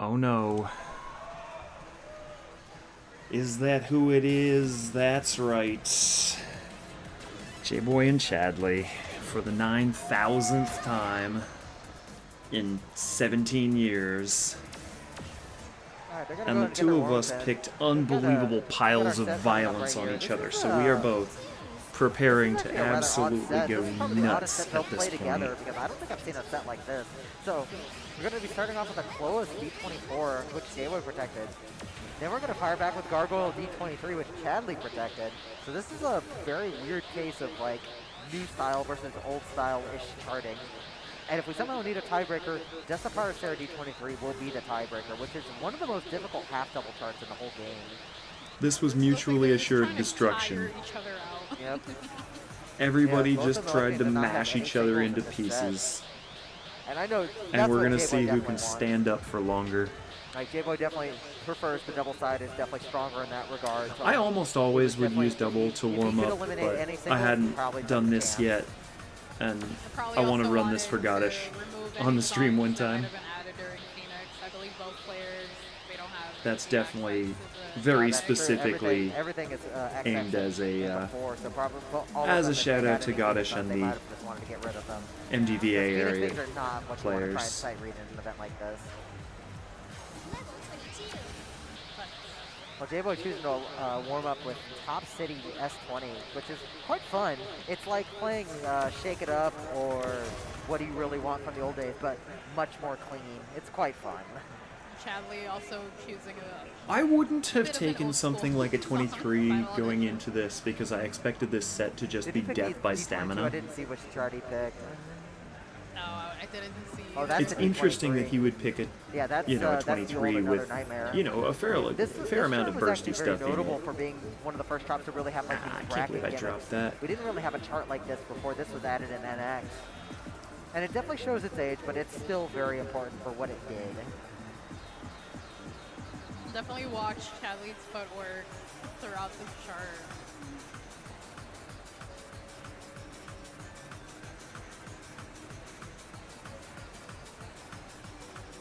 Oh no. Is that who it is? That's right. Jboy and Chadley for the 9,000th time in 17 years. And the two of us picked unbelievable piles of violence on each other, so we are both preparing to absolutely go nuts at this point. Because I don't think I've seen a set like this. So we're going to be starting off with a closed D24, which Jboy protected. Then we're going to fire back with Gargoyle D23, which Chadley protected. So this is a very weird case of like new style versus old style-ish charting. And if we somehow need a tiebreaker, Deathfire Sarah D23 will be the tiebreaker, which is one of the most difficult half-double charts in the whole game. This was mutually assured destruction. Yep. Everybody just tried to mash each other into pieces. And I know. And we're going to see who can stand up for longer. Like, Jboy definitely prefers the double side, is definitely stronger in that regard. So I almost always would use double to warm up, but I hadn't done this yet, and I want to run this for Goddish on the stream one time. That's definitely very specifically aimed as a shout out to Goddish and the MDVA area players. Well, Jboy choosing to warm up with Top City S20, which is quite fun. It's like playing Shake It Up or What Do You Really Want from the old days, but much more clean. It's quite fun. Chadley also choosing a... I wouldn't have taken something like a 23 going into this because I expected this set to just be death by stamina. I didn't see which chart he picked. No, I didn't see. Oh, that's it's interesting that he would pick a, you know, a 23 with, you know, a fair amount of bursty stuff in notable it. for being one of the first drops to really have like I can't believe I dropped that. We didn't really have a chart like this before this was added in NX. And it definitely shows its age, but it's still very important for what it did. Definitely watch Chadley's footwork throughout this chart.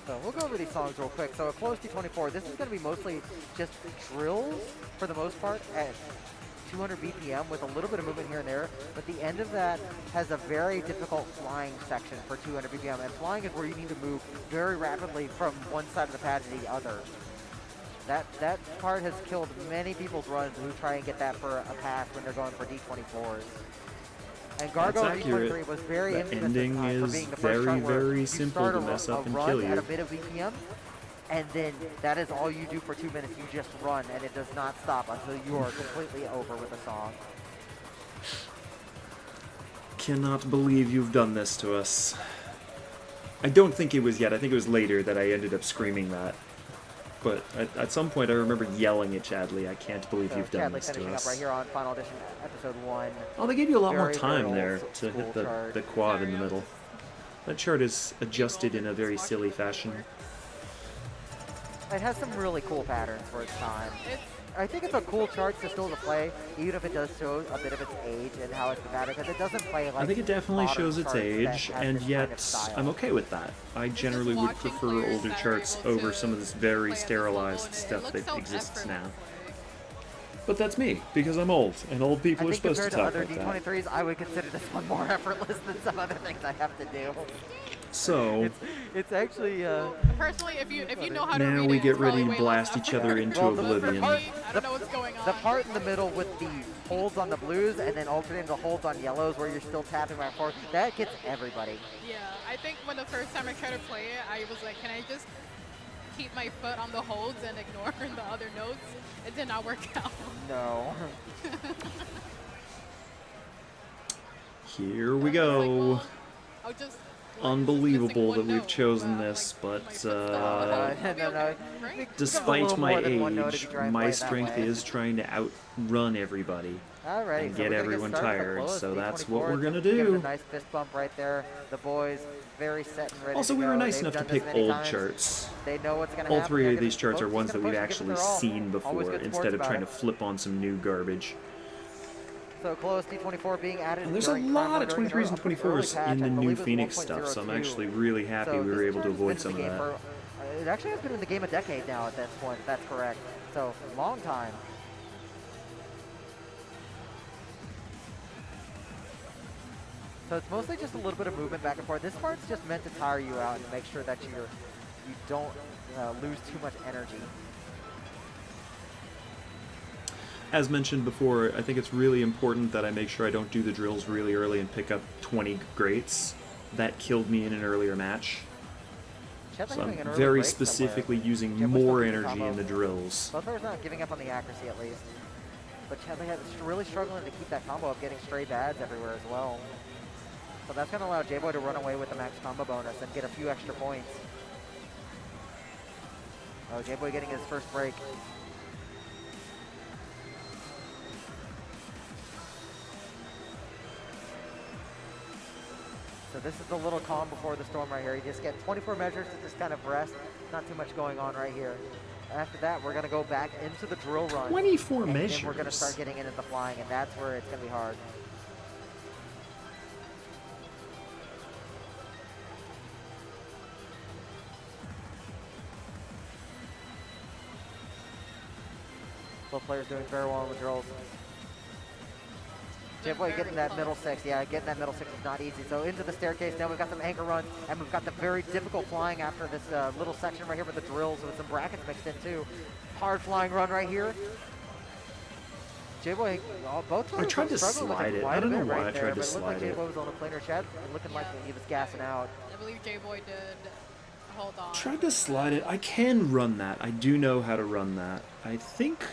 So we'll go over these songs real quick. So a close D24, this is going to be mostly just drills for the most part at 200 BPM with a little bit of movement here and there. But the end of that has a very difficult flying section for 200 BPM. And flying is where you need to move very rapidly from one side of the pad to the other. That part has killed many people's runs who try and get that for a pass when they're going for D24s. And Gargoyle D23 was very infamous this time for being the first chart where you start a run at a bit of BPM, and then that is all you do for 2 minutes. You just run, and it does not stop until you are completely over with the song. Cannot believe you've done this to us. I don't think it was yet. I think it was later that I ended up screaming that. But at some point I remember yelling at Chadley, I can't believe you've done this to us. Finishing up right here on Final Edition Episode 1. Oh, they gave you a lot more time there to hit the quad in the middle. That chart is adjusted in a very silly fashion. It has some really cool patterns for its time. I think it's a cool chart to still to play, even if it does show a bit of its age and how it's patterned, because it doesn't play like. I think it definitely shows its age, and yet I'm okay with that. I generally would prefer older charts over some of this very sterilized stuff that exists now. But that's me, because I'm old, and old people are supposed to talk like that. Compared to other D23s, I would consider this one more effortless than some other things I have to do. So it's actually personally, if you know how to read now we get ready to blast each other into oblivion. I don't know what's going on. The part in the middle with the holds on the blues and then alternating the holds on yellows where you're still tapping back and forth, that gets everybody. Yeah, I think when the first time I tried to play it, I was like, can I just keep my foot on the holds and ignore the other notes? It did not work out. No. Here we go. Like, well, I'll just unbelievable that we've chosen this, but despite my age, my strength is trying to outrun everybody and get everyone tired, so that's what we're gonna do. A nice fist bump right there. The boys very set and ready. Also, we were nice enough to pick old charts. They know what's gonna All happen. three of these charts are ones that we've actually seen before, instead of trying to flip on some new garbage. So close D24 being added. And there's a lot of 23s and 24s in the new Phoenix stuff, so I'm actually really happy we were able to avoid some of that. It actually has been in the game a decade now at this point, if that's correct. So, long time. So it's mostly just a little bit of movement back and forth. This part's just meant to tire you out and make sure that you don't lose too much energy. As mentioned before, I think it's really important that I make sure I don't do the drills really early and pick up 20 greats. That killed me in an earlier match. So I'm very specifically using more energy in the drills. Both players not giving up on the accuracy at least. But Chadley is really struggling to keep that combo up, getting stray bads everywhere as well. So that's going to allow jboy to run away with the max combo bonus and get a few extra points. Oh, jboy getting his first break. So this is the little calm before the storm right here. You just get 24 measures to just kind of rest. Not too much going on right here. After that, we're going to go back into the drill run. 24 measures? And then we're going to start getting into the flying, and that's where it's going to be hard. Both players doing very well on the drills. jboy getting that middle six. Yeah, getting that middle six is not easy. So into the staircase. Now we've got some anchor runs, and we've got the very difficult flying after this little section right here with the drills with some brackets mixed in too. Hard flying run right here. jboy, both I tried to slide it. I don't know why I tried to slide it. It looked like jboy was on the planar chat, looking like he was gassing out. I believe jboy did. Hold on. Tried to slide it. I can run that. I do know how to run that. I think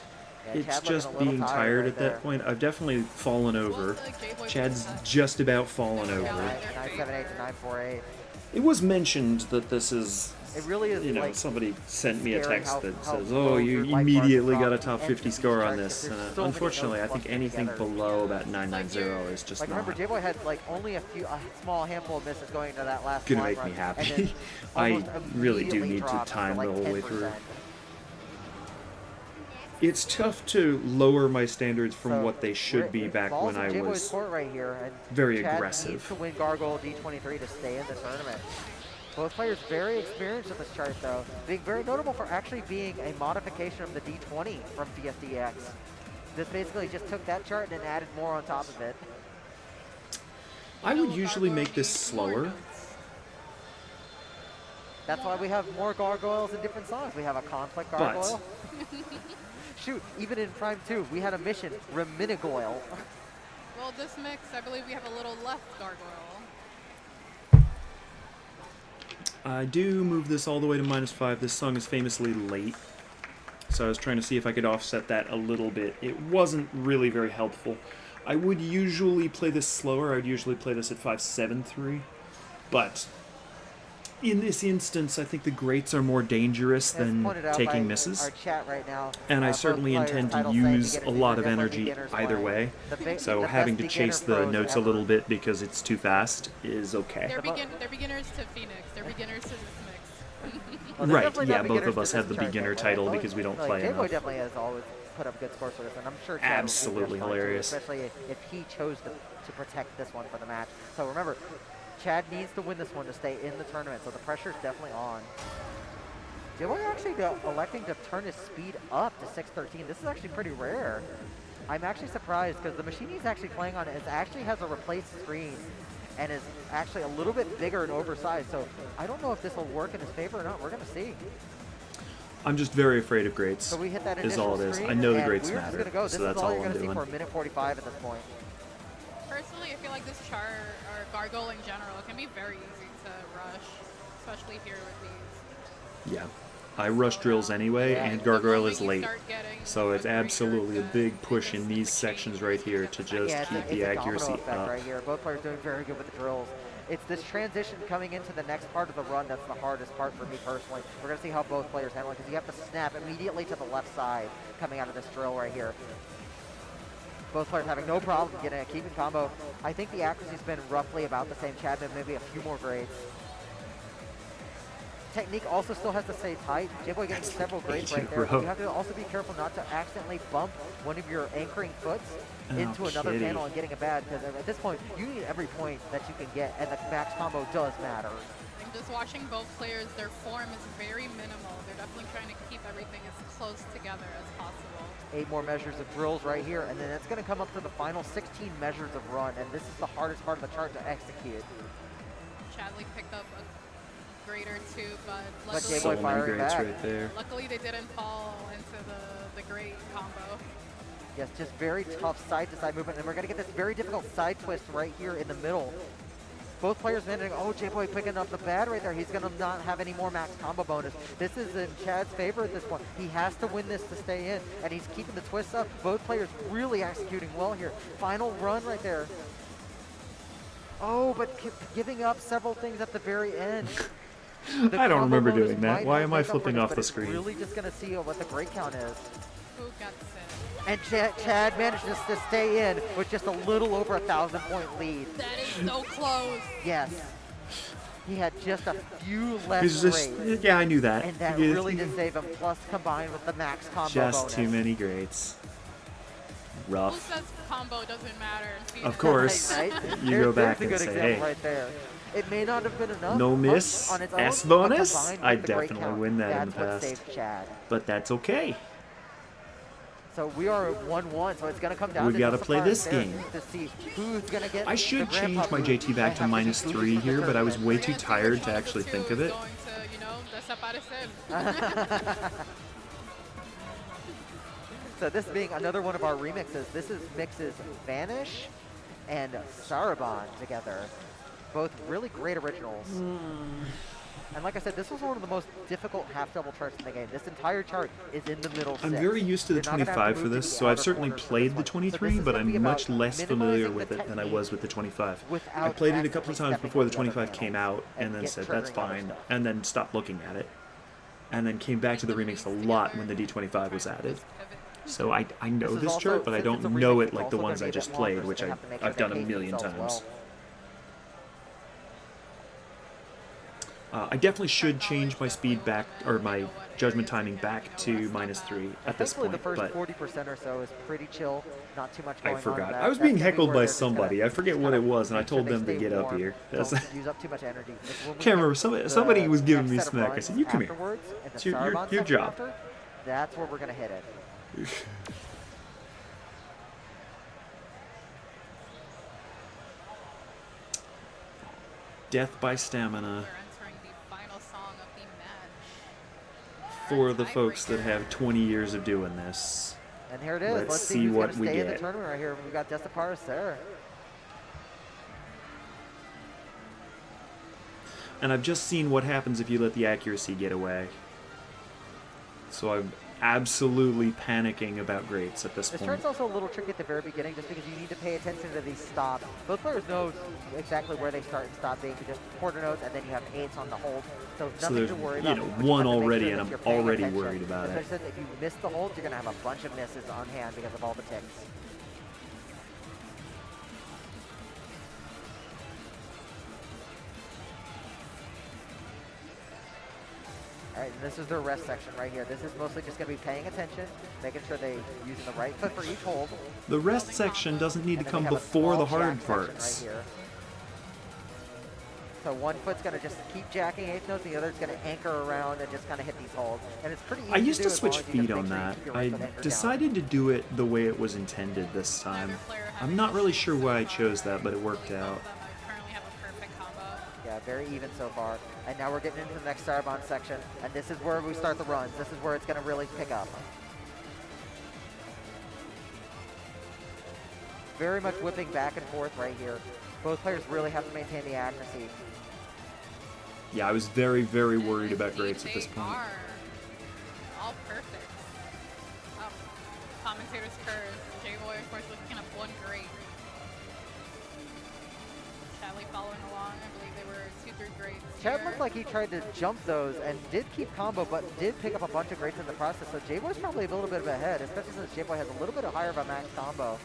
it's just being tired at that point. I've definitely fallen over. Chad's just about fallen over. 978 to 948. It was mentioned that this is, it really is, you know, like, somebody sent me a text that says, low oh, your you life immediately bars got a drop top 50 and score on there's this. so many Unfortunately, I notes think clustered anything together. below about 990 is just Like, not remember, jboy had like only a small handful of misses going into that last gonna flying make me run, happy. and then I almost really do immediately need to dropped time like the whole way 10%. through. It's tough to lower my standards from So, what they should be back balls when I in jboy's was court right here, and very Chad aggressive. needs to win Gargoyle D23 to stay in the tournament. Both players very experienced with this chart though, being very notable for actually being a modification of the D20 from DSDX. This basically just took that chart and added more on top of it. I would usually make this slower. That's why we have more gargoyles in different songs. We have a conflict gargoyle. Shoot, even in Prime 2, we had a mission, Reminigoyle. Well, this mix, I believe we have a little left gargoyle. I do move this all the way to -5. This song is famously late, so I was trying to see if I could offset that a little bit. It wasn't really very helpful. I would usually play this slower. I would usually play this at 5-7-3, but in this instance, I think the greats are more dangerous than taking misses. Our chat right now, and I certainly intend to use a lot of energy either way, so having to chase the notes a little bit because it's too fast is okay. They're beginners to Phoenix. They're beginners to this mix. Well, right, yeah, both of us have the beginner right? title because we don't play jboy enough. definitely has always put up good scores for this, and I'm sure Chad Absolutely will do hilarious. just fine too, especially if he chose to protect this one for the match. So remember, Chad needs to win this one to stay in the tournament, so the pressure is definitely on. jboy actually electing to turn his speed up to 613. This is actually pretty rare. I'm actually surprised because the machine he's actually playing on actually has a replaced screen and is actually a little bit bigger and oversized. So I don't know if this will work in his favor or not. We're going to see. I'm just very afraid of greats, So we hit that is all it is. screen, I know the and greats we're just matter, gonna go. This so is that's all all you're I'm going to see doing. for a minute 45 at this point. Personally, I feel like this chart, or gargoyle in general, can be very easy to rush, especially here with these. Yeah, I rush drills anyway, Yeah. and The Gargoyle moment is you late, start getting so it's a greater absolutely a depth, big push it in gets these the sections change right here to of just Yeah, keep it's the a domino accuracy effect up. right here. Both players doing very good with the drills. It's this transition coming into the next part of the run that's the hardest part for me personally. We're going to see how both players handle it because you have to snap immediately to the left side coming out of this drill right here. Both players having no problem getting a keeping combo. I think the accuracy's been roughly about the same. Chad, maybe a few more grades. technique also still has to stay tight. jboy getting several grades right there. You have to also be careful not to accidentally bump one of your anchoring foots into another panel and getting a bad, because at this point, you need every point that you can get, and the max combo does matter. I'm just watching both players, their form is very minimal. They're definitely trying to keep everything as close together as possible. 8 more measures of drills right here, and then it's going to come up to the final 16 measures of run, and this is the hardest part of the chart to execute. Chadley picked up a grade or two, but jboy so many firing grades back. right there. luckily they didn't fall into the grade combo. Yes, just very tough side-to-side movement, and we're going to get this very difficult side twist right here in the middle. Both players managing, oh, jboy picking up the bad right there. He's going to not have any more max combo bonus. This is in Chad's favor at this point. He has to win this to stay in, and he's keeping the twists up. Both players really executing well here. Final run right there. Oh, but giving up several things at the very end. I don't remember bonus doing that. might Why not am I make up for flipping this, off but the it's screen? Really just going to see what the grade count is. Who got sick? And Chad manages to stay in with just a little over 1,000-point lead. That is so close. Yes. He had just a few less He's just, grades. yeah, I knew that. And that Yeah, really did save him, plus combined with the max combo just bonus. too many grades. Who Rough. says combo doesn't matter? Of course. Right? You go back There's a and good say, example hey, right there. It may not have been enough. no miss, on its own, S but bonus? combined with I the grade definitely count, win that in the that's what past. saved Chad. But that's okay. So we are at 1-1, so it's going to come down We to gotta just play a this there game. to see who's going to get I should the grandpa change my move. JT back to I have to see -3 who's here, the but I was third way man. too tired to actually think of it. Going to, you know, desaparecer. So this being another one of our remixes, this is mixes Vanish and Sarabon together. Both really great originals. And like I said, this was one of the most difficult half-double charts in the game. This entire chart is in the middle I'm six. very used to the You're not gonna have 25 to for move to this, the so I've outer certainly corners for played this the one. So this 23, is but gonna be I'm about much less familiar minimizing with the it than I technique was with the 25. I without played it a couple of times accidentally before the stepping on the 25 other came panel out, and then get said, that's triggering other fine, stuff. and then stopped looking at it. And then came back to the remix a lot when the D25 was added. So I know This is this also- chart, but I since don't it's a know remix, it it's like the also ones gonna I be a just bit longer, played, so which they have to make sure I've they done a pace million themselves times. well. I definitely should change my speed back, or my judgment timing back to -3 at this Thankfully, point, the first but 40% or so is pretty chill. Not too much I going on. forgot. That- I was that's being gonna be heckled where by they're just somebody. gonna I forget what it was, and I make sure told they them to stay get up warm, here. don't use up too much energy. It's when we Can't remember. get the Somebody was giving me next set of smack. I runs said, "You come here. afterwards, and the It's your Sarabon section job." after, that's where we're going to hit it. Death by stamina We're entering the final song of the match. for the folks that have 20 years of doing this. And here it is. Let's Let's see see who's what going to we stay in the get. tournament right here. We've got Desaparecer. And I've just seen what happens if you let the accuracy get away. So I'm absolutely panicking about grades at this This point. turn's also a little tricky at the very beginning just because you need to pay attention to these stops. Both players know exactly where they start and stop being just quarter notes, and then you have 8s on the hold. So So nothing there's, to worry you about. know, but you one have to make already, sure and that I'm you're paying already attention. worried about it. Especially if you miss the hold, you're going to have a bunch of misses on hand because of all the ticks. All right, and this is their rest section right here. This is mostly just going to be paying attention, making sure they're using the right foot for each hold. The rest section doesn't need to And then come we have a before small the hard jack section parts. Right here. So one foot's going to just keep jacking 8th notes, the other's going to anchor around and just kind of hit these holds. And it's pretty easy I used do to as long switch as you just feet make on sure you that. keep your I right foot anchored decided to do it the way it was intended this time. I'm not really sure why I chose that, but it worked out. I currently have a perfect combo. down. Yeah, very even so far. And now we're getting into the next Sarabon section. And this is where we start the runs. This is where it's going to really pick up. Very much whipping back and forth right here. Both players really have to maintain the accuracy. Yeah, I was very, very worried about grades at this They point. are all perfect. Oh, commentator's curse. J-Boy, of course, looking at 1 grade. Chadley following along. I believe they were 2 through grades. Chad here. looked like he tried to jump those and did keep combo, but did pick up a bunch of grades in the process. So J-Boy's probably a little bit of ahead, especially since J-Boy has a little bit higher of a max combo.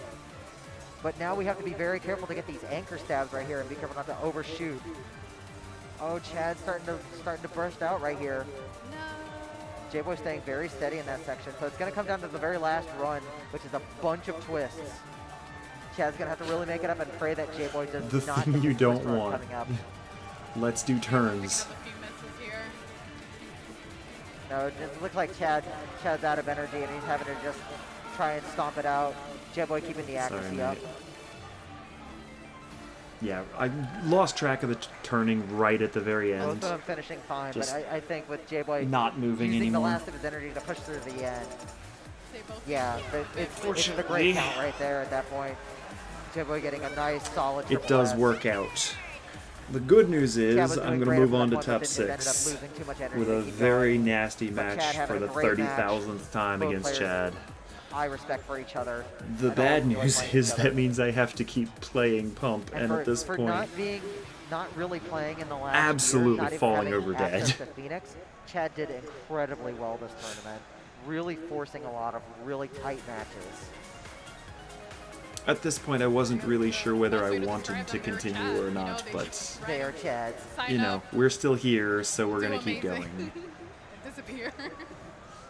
But now we have to be very careful to get these anchor stabs right here and be careful not to overshoot. Oh, Chad's starting to burst out right here. No. J-Boy staying very steady in that section, so it's going to come down to the very last run, which is a bunch of twists. Chad's going to have to really make it up and pray that J-Boy does The not thing hit you this don't twist run want. coming up. Let's do turns. Picking up a few misses here. No, it just looks like Chad's out of energy, and he's having to just try and stomp it out. J-Boy keeping the accuracy Sorry, up. mate. Yeah, I lost track of the turning right at the very Both end. of them finishing fine, Just but I think with J-Boy not moving using anymore. the last of his energy to push through the end, They both yeah, it's a Fortunately. great count right there at that point. J-Boy getting a nice, solid It triple does S. work out. The good news Chad is was I'm doing going great to up move on to that top point, but then ended up 6 losing too much energy with to a keep very going. nasty But match Chad for having the a great match. 30,000th time Both against players Chad. High respect for each other. The and bad always enjoy news playing is each that other. means I have to keep playing Pump, and for, at this for point, not really playing in the last absolutely year, not even falling having over access dead. to Phoenix, Chad did incredibly well this tournament, really forcing a lot of really tight matches. at this point I wasn't really sure whether I Best way wanted describe to them, they were continue Chad, or you know, not, they but, just They are right Chads. sign you know, up, we're still here, so we're do going to keep amazing, going. and disappear.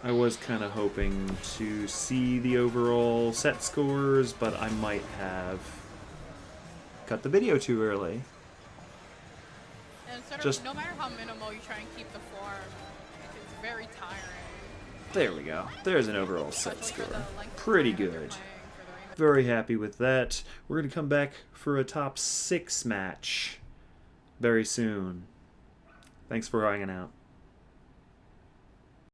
I was kind of hoping to see the overall set scores, but I might have cut the video too early. And sort of, Just- no matter how minimal you try and keep the form, it's very tiring. There we go. There's an overall set Especially for score. the length of Pretty time that you're good. playing for the rain. Very happy with that. We're going to come back for a top 6 match very soon. Thanks for hanging out.